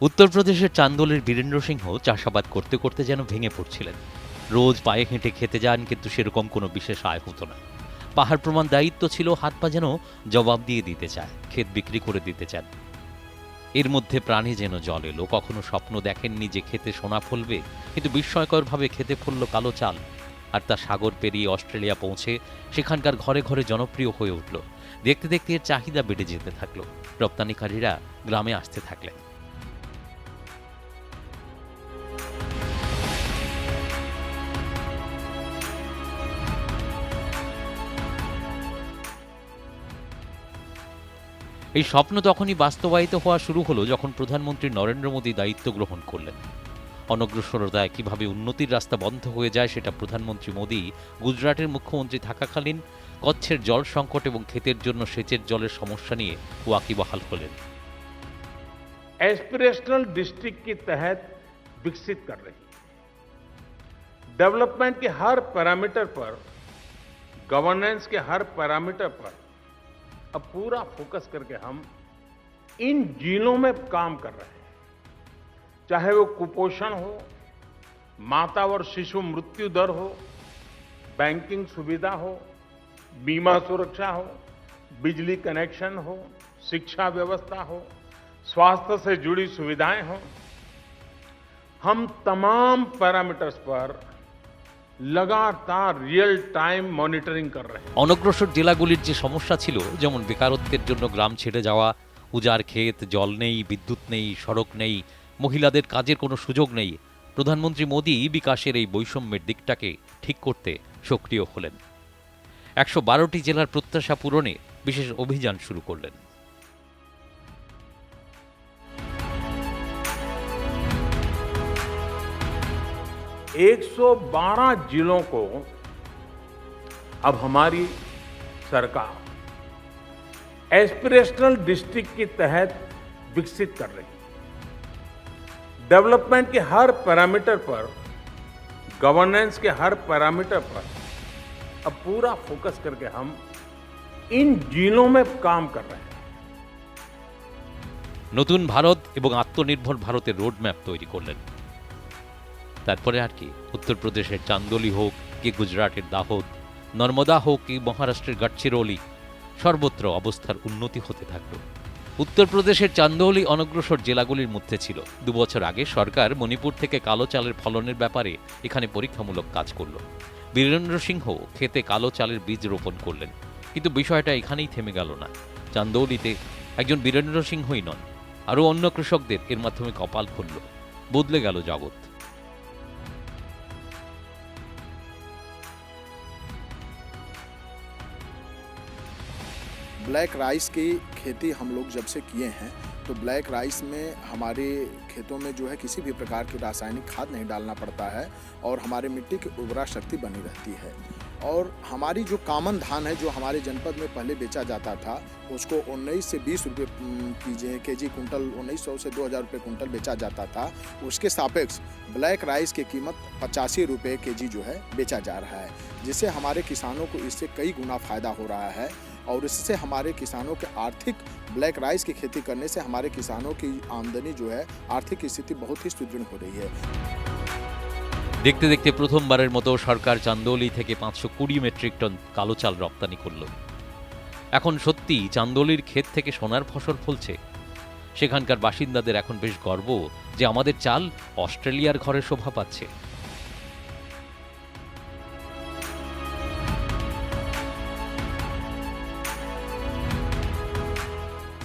উত্তরপ্রদেশের চান্দোলের বীরেন্দ্র সিংহ চাষাবাদ করতে করতে যেন ভেঙে পড়ছিলেন। রোজ পায়ে হেঁটে খেতে যান, কিন্তু সেরকম কোনো বিশেষ আয় হতো না। পাহাড় প্রমাণ দায়িত্ব ছিল, হাত পা যেন জবাব দিয়ে দিতে চায়, ক্ষেত বিক্রি করে দিতে চান। এর মধ্যে প্রাণে যেন জল এলো। কখনো স্বপ্ন দেখেননি যে খেতে সোনা ফলবে, কিন্তু বিস্ময়করভাবে খেতে ফলল কালো চাল। আর তা সাগর পেরিয়ে অস্ট্রেলিয়া পৌঁছে সেখানকার ঘরে ঘরে জনপ্রিয় হয়ে উঠল। দেখতে দেখতে এর চাহিদা বেড়ে যেতে থাকলো। রপ্তানিকারীরা গ্রামে আসতে থাকলেন। এই স্বপ্ন তখনই বাস্তবায়িত হওয়া শুরু হলো যখন প্রধানমন্ত্রী নরেন্দ্র মোদী দায়িত্ব গ্রহণ করলেন। অনগ্রসরতায় কিভাবে উন্নতির রাস্তা বন্ধ হয়ে যায় সেটা প্রধানমন্ত্রী মোদী গুজরাটের মুখ্যমন্ত্রী থাকাকালীন কচ্ছের জল সংকট এবং ক্ষেতের জন্য সেচের জলের সমস্যা নিয়ে ওয়াকিবহাল হলেন। एस्पिरेशनल डिस्ट्रिक्ट के तहत विकसित कर रही है। डेवलपमेंट के हर पैरामीटर पर, गवर्नेंस के हर पैरामीटर पर अब पूरा फोकस करके हम इन जिलों में काम कर रहे हैं। चाहे वो कुपोषण हो, माता और शिशु मृत्यु दर हो, बैंकिंग सुविधा हो, बीमा सुरक्षा हो, बिजली कनेक्शन हो, शिक्षा व्यवस्था हो, स्वास्थ्य से जुड़ी सुविधाएं हों, हम तमाम पैरामीटर्स पर लगातार रियल टाइम मॉनिटरिंग कर रहे हैं। অনগ্রসর জেলাগুলির যে সমস্যা ছিল, যেমন বেকারত্বের জন্য গ্রাম ছেড়ে যাওয়া, উজাড় ক্ষেত, জল নেই, বিদ্যুৎ নেই, সড়ক নেই, মহিলাদের কাজের কোনো সুযোগ নেই, প্রধানমন্ত্রী মোদী বিকাশের এই বৈষম্যের দিকটাকে ঠিক করতে সক্রিয় হলেন। ১১২টি জেলার প্রত্যাশা পূরণে বিশেষ অভিযান শুরু করলেন। 112 जिलों को अब हमारी सरकार एस्पिरेशनल डिस्ट्रिक्ट के तहत विकसित कर रही है। डेवलपमेंट के हर पैरामीटर पर, गवर्नेंस के हर पैरामीटर पर अब पूरा फोकस करके हम इन जिलों में काम कर रहे हैं। নতুন ভারত এবং আত্মনির্ভর ভারতের রোডম্যাপ তৈরি করলেন। তারপরে আর কি, উত্তরপ্রদেশের চান্দোলি হোক কি গুজরাটের দাহোদ, নর্মদা হোক কি মহারাষ্ট্রের গডচিরোলি, সর্বত্র অবস্থার উন্নতি হতে থাকল। উত্তরপ্রদেশের চান্দৌলি অনগ্রসর জেলাগুলির মধ্যে ছিল। ২ বছর আগে সরকার মণিপুর থেকে কালো চালের ফলনের ব্যাপারে এখানে পরীক্ষামূলক কাজ করল। বীরেন্দ্র সিংহ খেতে কালো চালের বীজ রোপণ করলেন। কিন্তু বিষয়টা এখানেই থেমে গেল না। চান্দৌলিতে একজন বীরেন্দ্র সিংহই নন, আরও অন্য কৃষকদের এর মাধ্যমে কপাল খুলল। বদলে গেল জগৎ। ब्लैक राइस की खेती हम लोग जब से किए हैं, तो ब्लैक राइस में हमारे खेतों में जो है किसी भी प्रकार की रासायनिक खाद नहीं डालना पड़ता है और हमारे मिट्टी की उर्वरा शक्ति बनी रहती है। और हमारी जो कॉमन धान है, जो हमारे जनपद में पहले बेचा जाता था, उसको 19 से 20 रुपये केजी कुंटल, 1900 से 2000 रुपये कुंटल बेचा जाता था। उसके सापेक्ष ब्लैक राइस की कीमत 85 रुपये केजी जो है बेचा जा रहा है, जिससे हमारे किसानों को इससे कई गुना फ़ायदा हो रहा है। और इससे हमारे किसानों के आर्थिक, ब्लैक राइस की खेती करने से हमारे किसानों की आमदनी जो है, आर्थिक स्थिति बहुत ही सुदृढ़ हो रही है। দেখতে দেখতে প্রথমবারের মতো সরকার চান্দৌলি থেকে 520 মেট্রিক টন কালো চাল রপ্তানি করল। এখন সত্যি চান্দৌলির ক্ষেত থেকে সোনার ফসল ফলছে। সেখানকার বাসিন্দাদের এখন বেশ গর্ব যে আমাদের চাল অস্ট্রেলিয়ার ঘরে শোভা পাচ্ছে।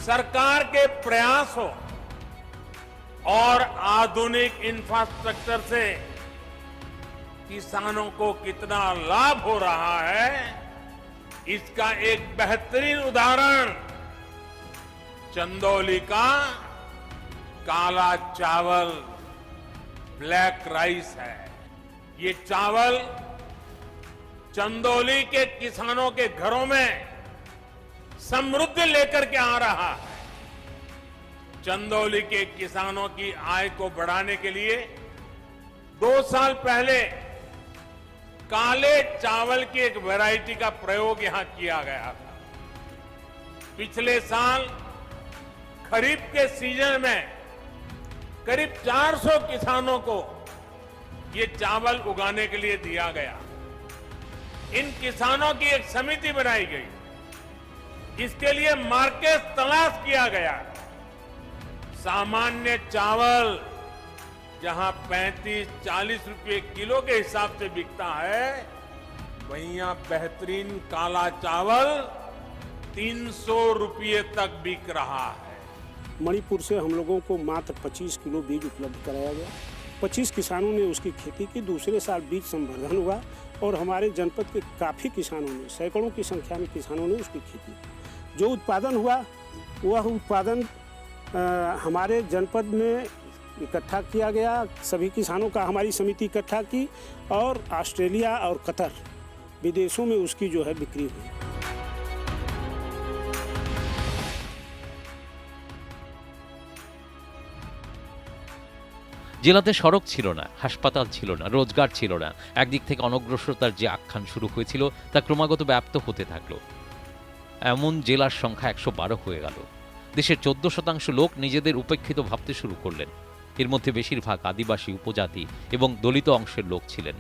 सरकार के प्रयासों और आधुनिक इंफ्रास्ट्रक्चर से किसानों को कितना लाभ हो रहा है, इसका एक बेहतरीन उदाहरण चंदौली का काला चावल, ब्लैक राइस है। ये चावल चंदौली के किसानों के घरों में समृद्धि लेकर के आ रहा है। चंदौली के किसानों की आय को बढ़ाने के लिए 2 साल पहले काले चावल की एक वैरायटी का प्रयोग यहां किया गया था। पिछले साल खरीफ के सीजन में करीब 400 किसानों को ये चावल उगाने के लिए दिया गया। इन किसानों की एक समिति बनाई गई, इसके लिए मार्केट तलाश किया गया। सामान्य चावल जहां 35-40 रुपए किलो के हिसाब से बिकता है, वहीं यहां बेहतरीन काला चावल 300 रुपये तक बिक रहा है। मणिपुर से हम लोगों को मात्र 25 किलो बीज उपलब्ध कराया गया। 25 किसानों ने उसकी खेती की। दूसरे साल बीज संवर्धन हुआ और हमारे जनपद के काफ़ी किसानों ने, सैकड़ों की संख्या में किसानों ने उसकी खेती की। जो उत्पादन हुआ वह उत्पादन हमारे जनपद में इकट्ठा किया गया। सभी किसानों का हमारी समिति इकट्ठा की और ऑस्ट्रेलिया और कतर विदेशों में उसकी जो है बिक्री हुई। জেলাতে সড়ক ছিল না, হাসপাতাল ছিল না, রোজগার ছিল না। একদিক থেকে অনগ্রসরতার যে আখ্যান শুরু হয়েছিল তা ক্রমাগত ব্যাপ্ত হতে থাকলো। এমন জেলার সংখ্যা 112 হয়ে গেল। দেশের 14% লোক নিজেদের উপেক্ষিত ভাবতে শুরু করলেন। এর মধ্যে বেশিরভাগ আদিবাসী, উপজাতি এবং দলিত অংশের লোক ছিলেন।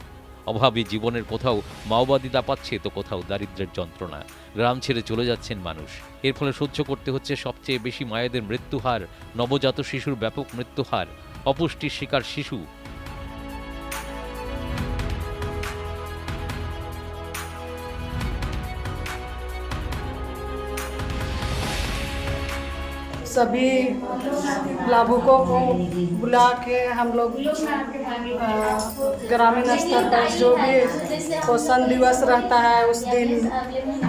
অভাবী জীবনের কোথাও মাওবাদী দাপাচ্ছে, তো কোথাও দারিদ্র্যের যন্ত্রণা। গ্রাম ছেড়ে চলে যাচ্ছেন মানুষ। এর ফলে সহ্য করতে হচ্ছে সবচেয়ে বেশি মায়েদের মৃত্যুহার, নবজাত শিশুর ব্যাপক মৃত্যুহার, অপুষ্টির শিকার শিশু। सभी लाभुकों को बुला के हम लोग ग्रामीण स्तर पर जो भी पोषण दिवस रहता है उस दिन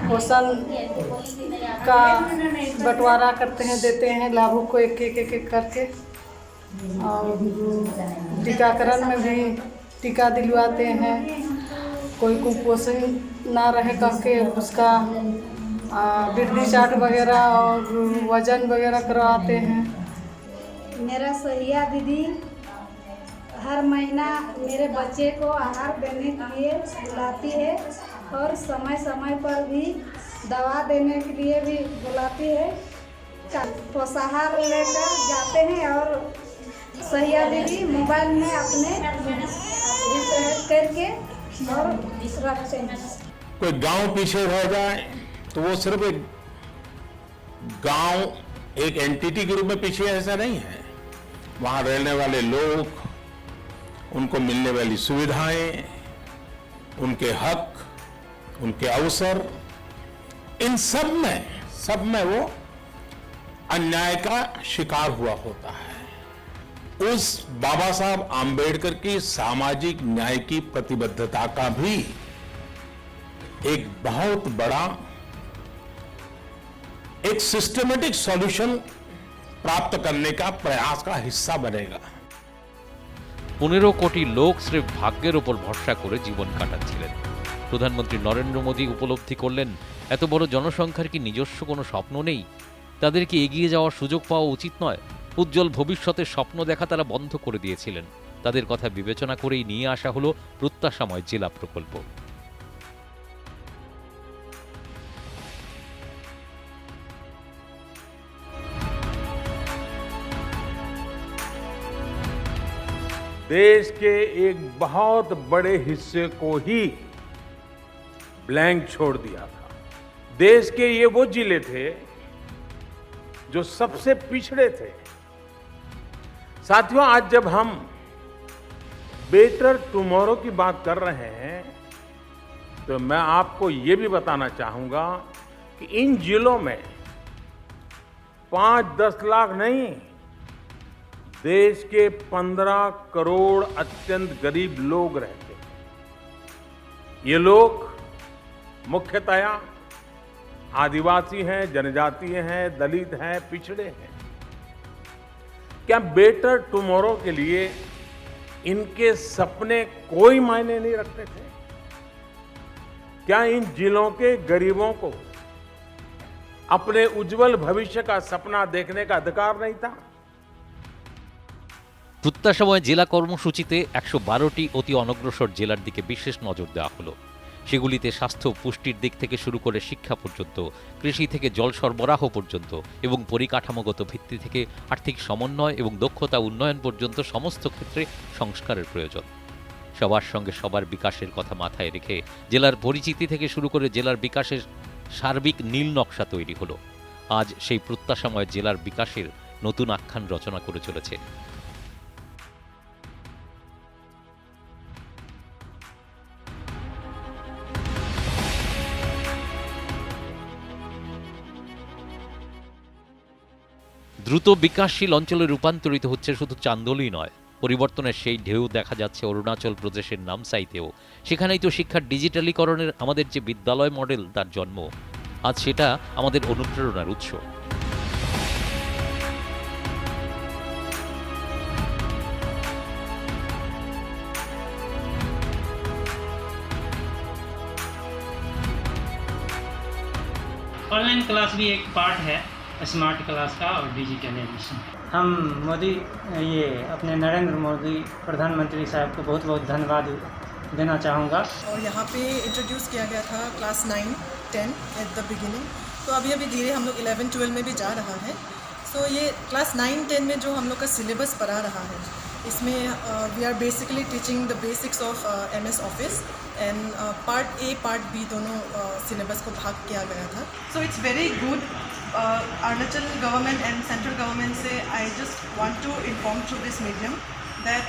पोषण का बंटवारा करते हैं, देते हैं लाभुक को एक एक करके। और टीकाकरण में भी टीका दिलवाते हैं। कोई कुपोषण ना रहे करके उसका वृद्धि चार्ट वगैरह और वजन वगैरह करवाते हैं। मेरा सहिया दीदी हर महीना मेरे बच्चे को आहार देने के लिए बुलाती है और समय समय पर भी दवा देने के लिए भी बुलाती है। पोषाहार लेकर जाते हैं और सहिया दीदी मोबाइल में अपने करके और रखते हैं। कोई गांव पीछे रह जाए तो वो सिर्फ एक गांव, एक एंटिटी के रूप में पीछे, ऐसा नहीं है। वहां रहने वाले लोग, उनको मिलने वाली सुविधाएं, उनके हक, उनके अवसर, इन सब में वो अन्याय का शिकार हुआ होता है। उस बाबा साहब आंबेडकर की सामाजिक न्याय की प्रतिबद्धता का भी एक बहुत बड़ा एक सिस्टमेटिक सॉल्यूशन प्राप्त करने का प्रयास का हिस्सा बनेगा। 15 কোটি লোক স্রেফ ভাগ্যের উপর ভরসা করে জীবন কাটাচ্ছিলেন। প্রধানমন্ত্রী নরেন্দ্র মোদী উপলব্ধি করলেন এত বড় জনসংখ্যার কি নিজস্ব কোনো স্বপ্ন নেই? তাদেরকে এগিয়ে যাওয়ার সুযোগ পাওয়া উচিত নয়? উজ্জ্বল ভবিষ্যতের স্বপ্ন দেখা তারা বন্ধ করে দিয়েছিলেন। তাদের কথা বিবেচনা করেই নিয়ে আসা হলো প্রত্যাশাময় জেলা প্রকল্প। देश के एक बहुत बड़े हिस्से को ही ब्लैंक छोड़ दिया था। देश के ये वो जिले थे जो सबसे पिछड़े थे। साथियों, आज जब हम बेटर टुमारो की बात कर रहे हैं तो मैं आपको ये भी बताना चाहूंगा कि इन जिलों में 5-10 लाख नहीं, देश के 15 करोड़ अत्यंत गरीब लोग रहते हैं। ये लोग मुख्यतया आदिवासी हैं, जनजातीय हैं, दलित हैं, पिछड़े हैं। क्या बेटर टुमारो के लिए इनके सपने कोई मायने नहीं रखते थे? क्या इन जिलों के गरीबों को अपने उज्जवल भविष्य का सपना देखने का अधिकार नहीं था? প্রত্যাশাময় জেলা কর্মসূচিতে 112টি অতি অনগ্রসর জেলার দিকে বিশেষ নজর দেওয়া হলো। সেগুলিতে স্বাস্থ্য পুষ্টির দিক থেকে শুরু করে শিক্ষা পর্যন্ত, কৃষি থেকে জল সরবরাহ পর্যন্ত এবং পরিকাঠামোগত ভিত্তি থেকে আর্থিক সমন্বয় এবং দক্ষতা উন্নয়ন পর্যন্ত সমস্ত ক্ষেত্রে সংস্কারের প্রয়োজন। সবার সঙ্গে সবার বিকাশের কথা মাথায় রেখে জেলার পরিচিতি থেকে শুরু করে জেলার বিকাশের সার্বিক নীল নকশা তৈরি হলো। আজ সেই প্রত্যাশাময় জেলার বিকাশের নতুন আখ্যান রচনা করে চলেছে। দ্রুত বিকাশশীল অঞ্চলে রূপান্তরিত হচ্ছে শুধু চান্দোলি নয়, পরিবর্তনের সেই ঢেউ দেখা যাচ্ছে অরুণাচল প্রদেশের নামসাইতেও। সেখানেই তো শিক্ষার ডিজিটালীকরণের আমাদের যে বিদ্যালয় মডেল তার জন্ম। আজ সেটা আমাদের অনুপ্রেরণার উৎস। ऑनलाइन क्लास भी एक पार्ट है स्मार्ट क्लास का और डिजिटल एजुकेशन। हम मोदी ये अपने नरेंद्र मोदी प्रधानमंत्री साहब को बहुत बहुत धन्यवाद देना चाहूँगा। और यहाँ पे इंट्रोड्यूस किया गया था क्लास 9, 10 एट द बिगिनिंग, तो अभी धीरे हम लोग 11, 12 में भी जा रहा है। सो ये क्लास 9, 10 में जो हम लोग का सिलेबस पढ़ा रहा है, इसमें we are basically teaching the basics of MS office and part A part B दोनों सिलेबस को भाग किया गया था। So it's very good. Arunachal government and central government से I just want to inform through this medium that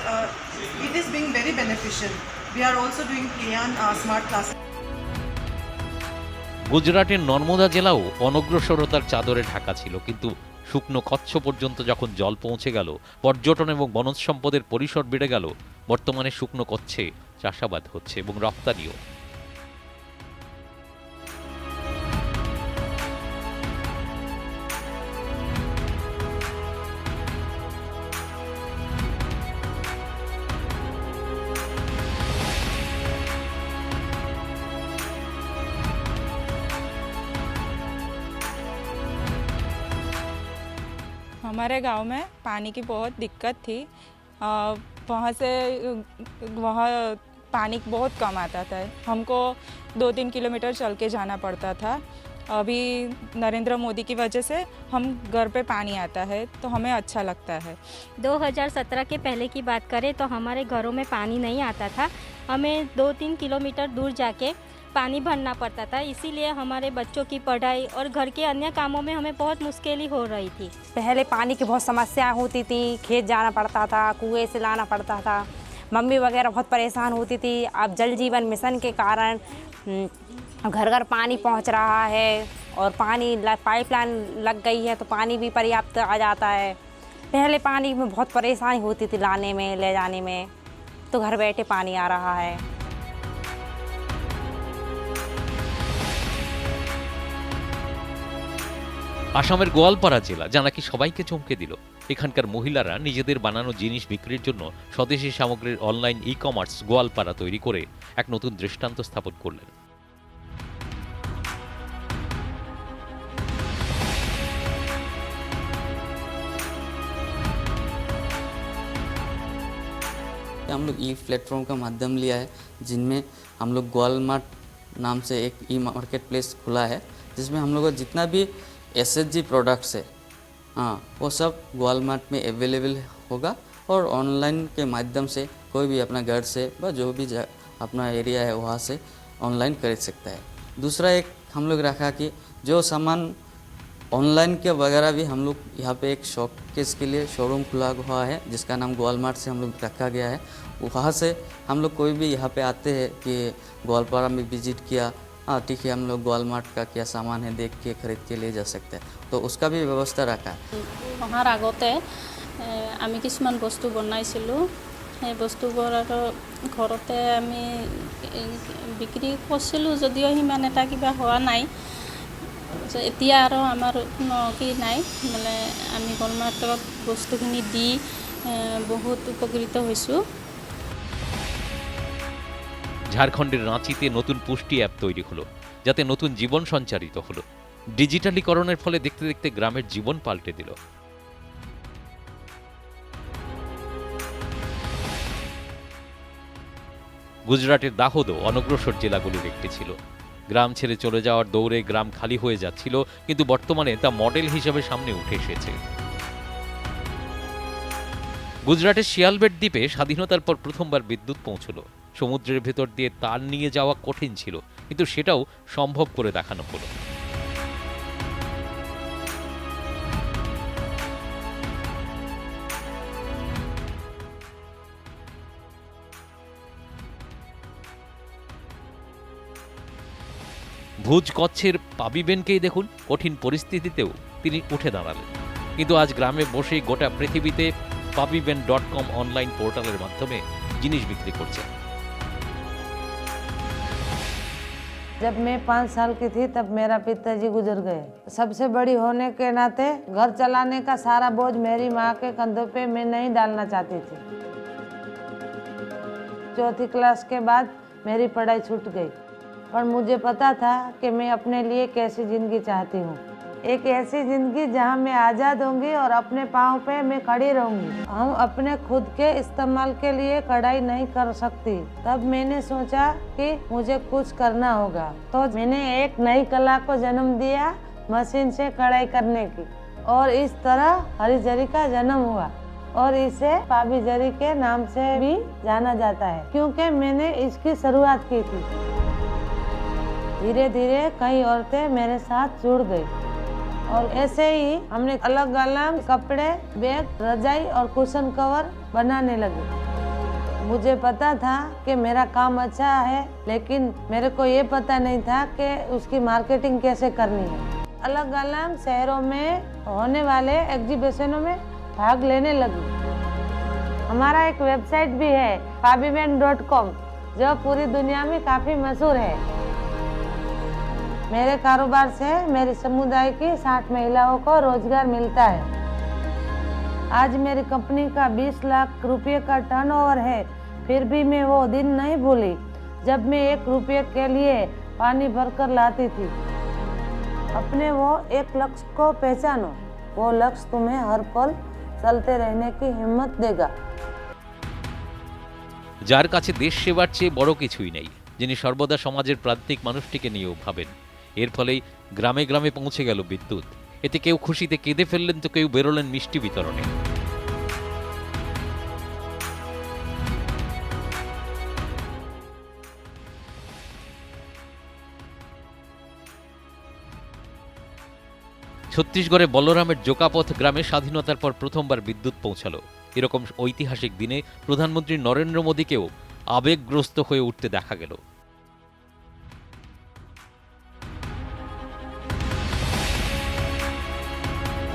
it is being very beneficial. We are also doing कियान smart class. গুজরাটের নর্মদা জেলাও অনগ্রসরতার চাদরে ঢাকা ছিল, কিন্তু শুকনো কচ্ছ পর্যন্ত যখন জল পৌঁছে গেল, পর্যটন এবং বনজ সম্পদের পরিসর বেড়ে গেল, বর্তমানে শুকনো কচ্ছে চাষাবাদ হচ্ছে এবং রপ্তানিও। हमारे गांव में पानी की बहुत दिक्कत थी। वहाँ से वहाँ पानी बहुत कम आता था, हमको 2-3 किलोमीटर चल के जाना पड़ता था। अभी नरेंद्र मोदी की वजह से हम घर पे पानी आता है तो हमें अच्छा लगता है। 2017 के पहले की बात करें तो हमारे घरों में पानी नहीं आता था, हमें 2-3 किलोमीटर दूर जाके पानी भरना पड़ता था, इसीलिए हमारे बच्चों की पढ़ाई और घर के अन्य कामों में हमें बहुत मुश्किल हो रही थी। पहले पानी की बहुत समस्या होती थी, खेत जाना पड़ता था, कुएं से लाना पड़ता था, मम्मी वगैरह बहुत परेशान होती थी। अब जल जीवन मिशन के कारण घर घर पानी पहुंच रहा है और पानी पाइपलाइन लग गई है तो पानी भी पर्याप्त आ जाता है। पहले पानी में बहुत परेशानी होती थी लाने में ले जाने में, तो घर बैठे पानी आ रहा है। আসামের গোয়ালপাড়া জেলা যা নাকি সবাইকে চমকে দিল। এখানকার মহিলারা নিজেদের বানানো জিনিস বিক্রির জন্য স্বদেশি সামগ্রীর অনলাইন ই-কমার্স গোয়ালপাড়া তৈরি করে এক নতুন দৃষ্টান্ত স্থাপন করলেন। हम लोग ई प्लेटफॉर्म का माध्यम लिया है, जिनमें हम लोग गोवालमार्ट नाम से एक ई मार्केट प्लेस खुला है, जिसमें हम लोग का जितना भी SHG प्रोडक्ट्स है, हाँ, वो सब गोवालमार्ट में अवेलेबल होगा और ऑनलाइन के माध्यम से कोई भी अपना घर से व जो भी अपना एरिया है वहाँ से ऑनलाइन खरीद सकता है। दूसरा एक हम लोग रखा कि जो सामान ऑनलाइन के वगैरह भी हम लोग यहाँ पे एक शॉपकेस के लिए शोरूम खुला हुआ है, जिसका नाम गोवालमार्ट से हम लोग रखा गया है। वहाँ से हम लोग कोई भी यहाँ पे आते हैं कि गोवालपाड़ा में विजिट किया, हाँ ठीक है, हम लोग गोवालमार्ट का क्या सामान है देख के खरीद के ले जा सकते हैं, तो उसका भी व्यवस्था रखा है। অহাৰ আগতে আমি কিছুমান বস্তু বনাইছিলোঁ, সেই বস্তুবোৰ আৰু ঘৰতে আমি বিক্ৰী কৰিছিলোঁ, যদিও সিমান এটা কিবা হোৱা নাই। এতিয়া আৰু আমাৰ কোনো কি নাই, মানে আমি গোৱালমাৰ্টত বস্তুখিনি দি বহুত উপকৃত হৈছোঁ। ঝাড়খণ্ডের রাঁচিতে নতুন পুষ্টি অ্যাপ তৈরি হলো, যাতে নতুন জীবন সঞ্চারিত হলো। ডিজিটালীকরণের ফলে দেখতে দেখতে গ্রামের জীবন পাল্টে দিল। গুজরাটের দাহোদও অনগ্রসর জেলাগুলির একটি ছিল। গ্রাম ছেড়ে চলে যাওয়ার দৌড়ে গ্রাম খালি হয়ে যাচ্ছিল, কিন্তু বর্তমানে তা মডেল হিসেবে সামনে উঠে এসেছে। গুজরাটের শিয়ালবেট দ্বীপে স্বাধীনতার পর প্রথমবার বিদ্যুৎ পৌঁছল। সমুদ্রের ভেতর দিয়ে তার নিয়ে যাওয়া কঠিন ছিল, কিন্তু সেটাও সম্ভব করে দেখানো হলো। ভুজ কচ্ছের পাবিবেনকেই দেখুন, কঠিন পরিস্থিতিতেও তিনি উঠে দাঁড়ালেন। কিন্তু আজ গ্রামে বসেই গোটা পৃথিবীতে pabiben.com অনলাইন পোর্টালের মাধ্যমে জিনিস বিক্রি করছেন। जब मैं 5 साल की थी तब मेरा पिताजी गुजर गए। सबसे बड़ी होने के नाते घर चलाने का सारा बोझ मेरी माँ के कंधों पे मैं नहीं डालना चाहती थी। 4th क्लास के बाद मेरी पढ़ाई छूट गई, पर मुझे पता था कि मैं अपने लिए कैसी ज़िंदगी चाहती हूँ। एक ऐसी ज़िंदगी जहाँ मैं आज़ाद होंगी और अपने पाँव पे मैं खड़ी रहूँगी। हम अपने खुद के इस्तेमाल के लिए कढ़ाई नहीं कर सकती। तब मैंने सोचा कि मुझे कुछ करना होगा, तो मैंने एक नई कला को जन्म दिया, मशीन से कढ़ाई करने की, और इस तरह हरी जरी का जन्म हुआ और इसे पाबी जरी के नाम से भी जाना जाता है, क्योंकि मैंने इसकी शुरुआत की थी। धीरे धीरे कई औरतें मेरे साथ जुड़ गई और ऐसे ही हमने अलग अलग कपड़े, बैग, रजाई और कुशन कवर बनाने लगे। मुझे पता था कि मेरा काम अच्छा है, लेकिन मेरे को ये पता नहीं था कि उसकी मार्केटिंग कैसे करनी है। अलग अलग शहरों में होने वाले एग्जीबिशनों में भाग लेने लगी। हमारा एक वेबसाइट भी है pabiben.com, जो पूरी दुनिया में काफ़ी मशहूर है। मेरे कारोबार से मेरे समुदाय की 60 महिलाओं को रोजगार मिलता है। आज मेरी कंपनी का 20 लाख रुपए का टर्नओवर है, फिर भी मैं वो दिन नहीं भूली जब मैं 1 रुपये के लिए पानी भरकर लाती थी। अपने वो एक लक्ष्य को पहचानो, वो लक्ष्य तुम्हें हर पल चलते रहने की हिम्मत देगा। যার কাছে দেশ সেবার চেয়ে বড় কিছুই নেই, যিনি সর্বদা সমাজের প্রান্তিক মানুষটিকে নিয়েও ভাবেন। এর ফলেই গ্রামে গ্রামে পৌঁছে গেল বিদ্যুৎ। এতে কেউ খুশিতে কেঁদে ফেললেন, তো কেউ বেরোলেন মিষ্টি বিতরণে। ছত্তিশগড়ে বলরামের জোকাপথ গ্রামে স্বাধীনতার পর প্রথমবার বিদ্যুৎ পৌঁছালো। এরকম ঐতিহাসিক দিনে প্রধানমন্ত্রী নরেন্দ্র মোদীকেও আবেগগ্রস্ত হয়ে উঠতে দেখা গেল।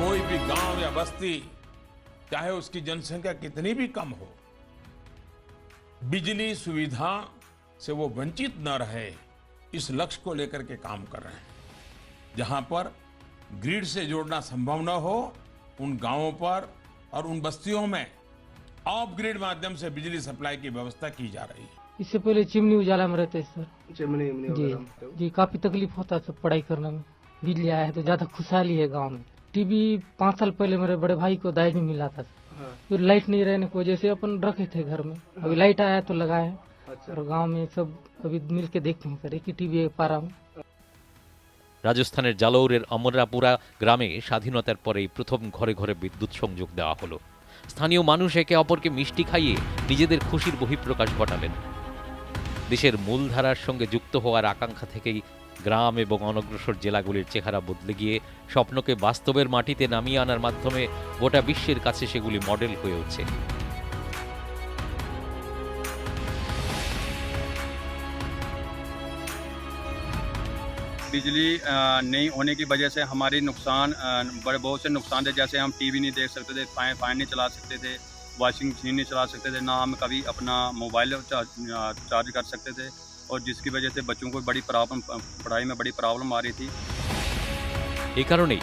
कोई भी गांव या बस्ती, चाहे उसकी जनसंख्या कितनी भी कम हो, बिजली सुविधा से वो वंचित न रहे, इस लक्ष्य को लेकर के काम कर रहे हैं। जहां पर ग्रिड से जोड़ना संभव न हो, उन गांवों पर और उन बस्तियों में ऑफ ग्रिड माध्यम से बिजली सप्लाई की व्यवस्था की जा रही है। इससे पहले चिमनी उजाला में रहते सर। चिमनी जी काफी तकलीफ होता है पढ़ाई करने में। बिजली आया है तो ज्यादा खुशहाली है गांव में। टीवी 5 साल पहले मेरे बड़े भाई को दाई में मिला था, फिर लाइट नहीं रहने की वजह से अपन रखे थे घर में। अभी लाइट आया तो लगाए, और गांव में सब अभी मिल के देखते हैं सर, एक ही टीवी पारा में। রাজস্থানের জালৌরের অমরাপুরা গ্রামে স্বাধীনতার পরেই প্রথম ঘরে ঘরে বিদ্যুৎ সংযোগ দেওয়া হলো। স্থানীয় মানুষ একে অপরকে মিষ্টি খাইয়ে নিজেদের খুশির বহিঃপ্রকাশ ঘটালেন। দেশের মূলধারার সঙ্গে যুক্ত হওয়ার আকাঙ্ক্ষা থেকেই গ্রাম এবং অনগ্রসর জেলাগুলির চেহারা বদলে গিয়ে স্বপ্নকে বাস্তবের মাটিতে নামিয়ে আনার মাধ্যমে গোটা বিশ্বের কাছে সেগুলি মডেল হয়ে উঠছে। बिजली नहीं होने की वजह से हमारी नुकसान बड़े बहुत से नुकसान थे। जैसे हम टीवी नहीं देख सकते थे, फैन नहीं चला सकते थे, वॉशिंग मशीन नहीं चला सकते थे, ना हम कभी अपना मोबाइल चार्ज कर सकते थे, और जिसकी वजह से बच्चों को बड़ी प्रॉब्लम, पढ़ाई में बड़ी प्रॉब्लम आ रही थी। এই কারণেই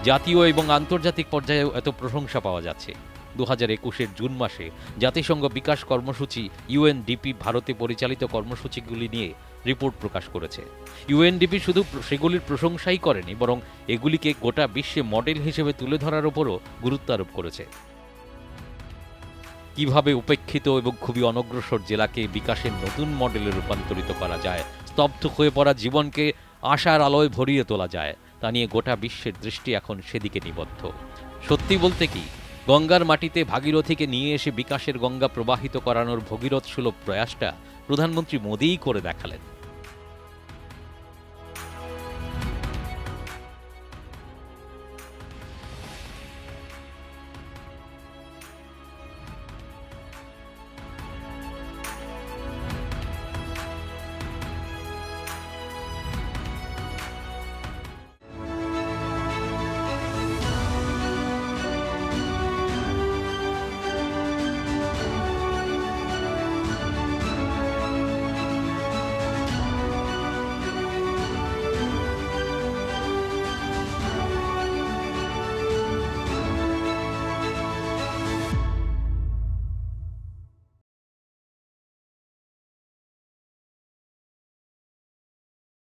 জাতীয় এবং আন্তর্জাতিক পর্যায়েও এত প্রশংসা পাওয়া যাচ্ছে। 2021 জুন মাসে জাতিসংঘ বিকাশ কর্মসূচি ইউএনডিপি ভারতে পরিচালিত কর্মসূচিগুলি নিয়ে রিপোর্ট প্রকাশ করেছে। ইউএনডিপি শুধু সেগুলির প্রশংসাই করেনি, বরং এগুলিকে গোটা বিশ্বে মডেল হিসেবে তুলে ধরার উপরও গুরুত্ব আরোপ করেছে। কিভাবে উপেক্ষিত এবং খুবই অনগ্রসর জেলাকে বিকাশের নতুন মডেলে রূপান্তরিত করা যায়, স্তব্ধ হয়ে পড়া জীবনকে আশার আলোয় ভরিয়ে তোলা যায়, তা নিয়ে গোটা বিশ্বের দৃষ্টি এখন সেদিকে নিবদ্ধ। সত্যি বলতে কি, গঙ্গার মাটিতে ভাগীরথীকে নিয়ে এসে বিকাশের গঙ্গা প্রবাহিত করানোর ভগীরথ সুলভ প্রয়াসটা প্রধানমন্ত্রী মোদিই করে দেখালেন।